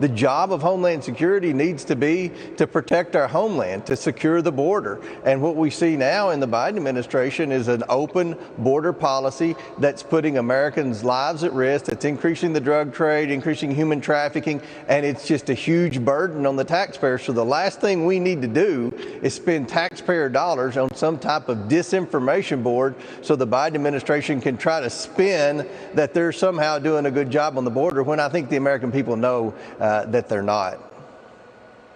The job of Homeland Security needs to be to protect our homeland, to secure the border. And what we see now in the Biden administration is an open border policy that's putting Americans' lives at risk, that's increasing the drug trade, increasing human trafficking, and it's just a huge burden on the taxpayers. So the last thing we need to do is spend taxpayer dollars on some type of disinformation board so the Biden administration can try to spin that they're somehow doing a good job on the border, when I think the American people know that they're not.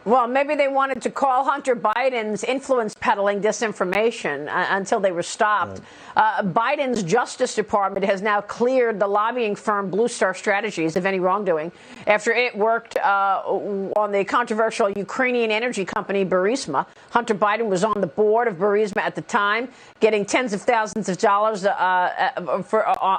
Well, maybe they wanted to call Hunter Biden's influence peddling disinformation until they were stopped. Biden's Justice Department has now cleared the lobbying firm Blue Star Strategies of any wrongdoing after it worked on the controversial Ukrainian energy company Burisma. Hunter Biden was on the board of Burisma at the time, getting tens of thousands of dollars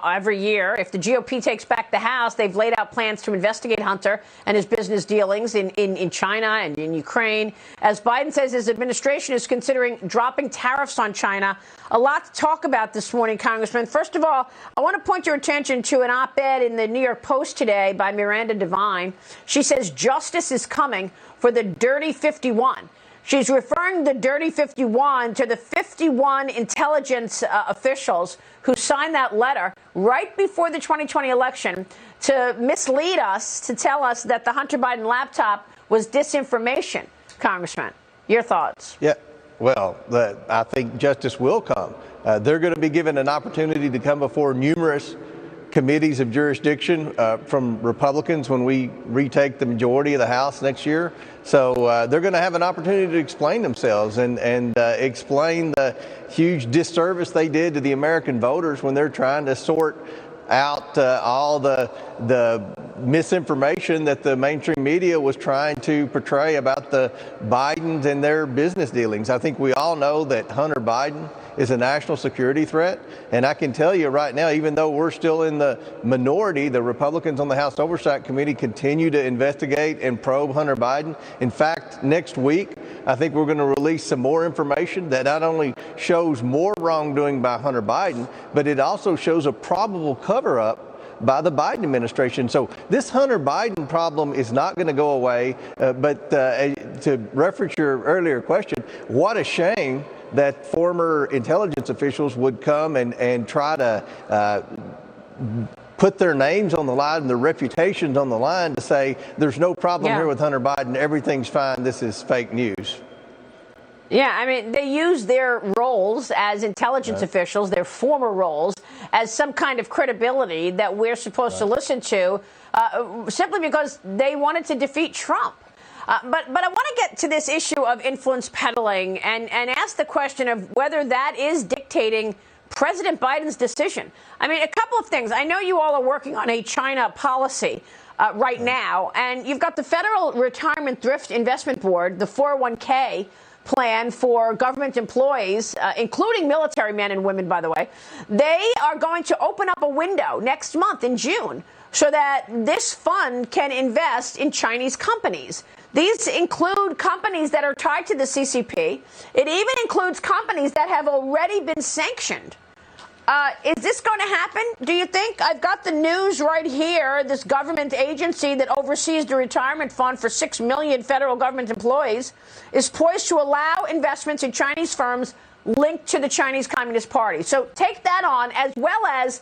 every year. If the GOP takes back the House, they've laid out plans to investigate Hunter and his business dealings in China and in Ukraine. As Biden says his administration is considering dropping tariffs on China. A lot to talk about this morning, Congressman. First of all, I want to point your attention to an op-ed in the New York Post today by Miranda Devine. She says justice is coming for the Dirty 51. She's referring the Dirty 51 to the 51 intelligence officials who signed that letter right before the 2020 election to mislead us, to tell us that the Hunter Biden laptop was disinformation. Congressman, your thoughts? Yeah, well, I think justice will come. They're going to be given an opportunity to come before numerous committees of jurisdiction from Republicans when we retake the majority of the House next year. So they're going to have an opportunity to explain themselves and explain the huge disservice they did to the American voters when they're trying to sort out all the misinformation that the mainstream media was trying to portray about the Bidens and their business dealings. I think we all know that Hunter Biden is a national security threat. And I can tell you right now, even though we're still in the minority, the Republicans on the House Oversight Committee continue to investigate and probe Hunter Biden. In fact, next week, I think we're going to release some more information that not only shows more wrongdoing by Hunter Biden, but it also shows a probable cover-up by the Biden administration. So this Hunter Biden problem is not going to go away. But to reference your earlier question, what a shame that former intelligence officials would come and try to put their names on the line and their reputations on the line to say there's no problem here with Hunter Biden, everything's fine, this is fake news. Yeah, I mean, they use their roles as intelligence officials, their former roles, as some kind of credibility that we're supposed to listen to simply because they wanted to defeat Trump. But I want to get to this issue of influence peddling and ask the question of whether that is dictating President Biden's decision. I mean, a couple of things. I know you all are working on a China policy right now, and you've got the Federal Retirement Thrift Investment Board, the 401k plan for government employees, including military men and women, by the way. They are going to open up a window next month in June so that this fund can invest in Chinese companies. These include companies that are tied to the CCP. It even includes companies that have already been sanctioned. Is this going to happen, do you think? I've got the news right here. This government agency that oversees the retirement fund for 6 million federal government employees is poised to allow investments in Chinese firms linked to the Chinese Communist Party. So take that on, as well as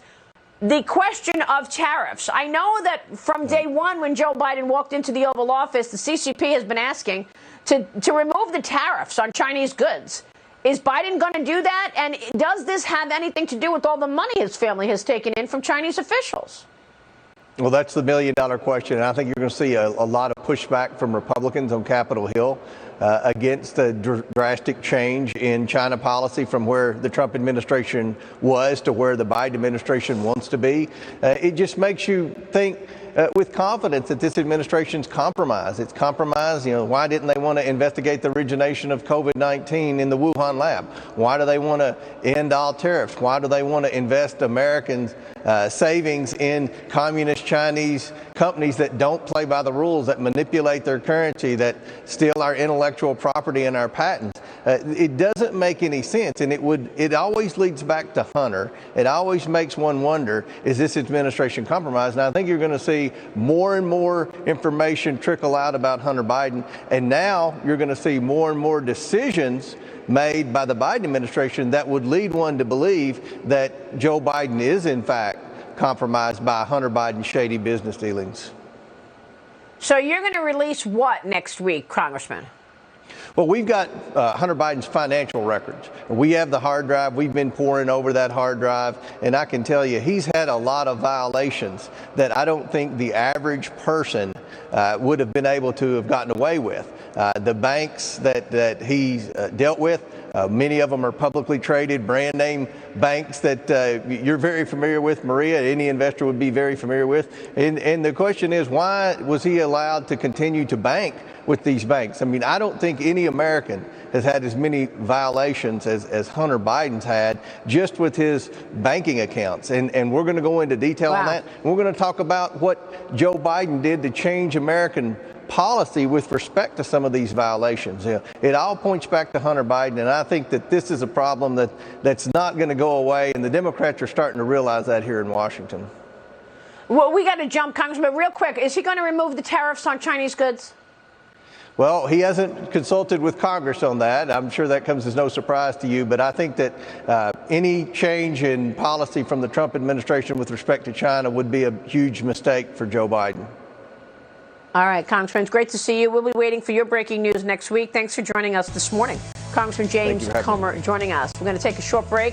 the question of tariffs. I know that from day one when Joe Biden walked into the Oval Office, the CCP has been asking to remove the tariffs on Chinese goods. Is Biden going to do that? And does this have anything to do with all the money his family has taken in from Chinese officials? Well, that's the million-dollar question. And I think you're going to see a lot of pushback from Republicans on Capitol Hill against the drastic change in China policy from where the Trump administration was to where the Biden administration wants to be. It just makes you think with confidence that this administration's compromised. It's compromised. You know, why didn't they want to investigate the origination of COVID-19 in the Wuhan lab? Why do they want to end all tariffs? Why do they want to invest Americans' savings in communist Chinese companies that don't play by the rules, that manipulate their currency, that steal our intellectual intellectual property and our patents. It doesn't make any sense, and it always leads back to Hunter. It always makes one wonder, is this administration compromised? And I think you're going to see more and more information trickle out about Hunter Biden, and now you're going to see more and more decisions made by the Biden administration that would lead one to believe that Joe Biden is in fact compromised by Hunter Biden's shady business dealings. So you're going to release what next week, Congressman? Well, we've got Hunter Biden's financial records. We have the hard drive. We've been poring over that hard drive, and I can tell you he's had a lot of violations that I don't think the average person would have been able to have gotten away with. The banks that he's dealt with, many of them are publicly traded brand name banks that you're very familiar with, Maria, any investor would be very familiar with. And the question is, why was he allowed to continue to bank with these banks? I mean, I don't think any American has had as many violations as Hunter Biden's had just with his banking accounts. And we're going to go into detail on that. We're going to talk about what Joe Biden did to change American policy with respect to some of these violations. You know, it all points back to Hunter Biden, and I think that this is a problem that's not going to go away, and the Democrats are starting to realize that here in Washington. Well, we got to jump, Congressman, real quick. Is he going to remove the tariffs on Chinese goods? Well, he hasn't consulted with Congress on that. I'm sure that comes as no surprise to you, but I think that any change in policy from the Trump administration with respect to China would be a huge mistake for Joe Biden. All right, Congressman, it's great to see you. We'll be waiting for your breaking news next week. Thanks for joining us this morning. Congressman James Comer joining us. We're going to take a short break.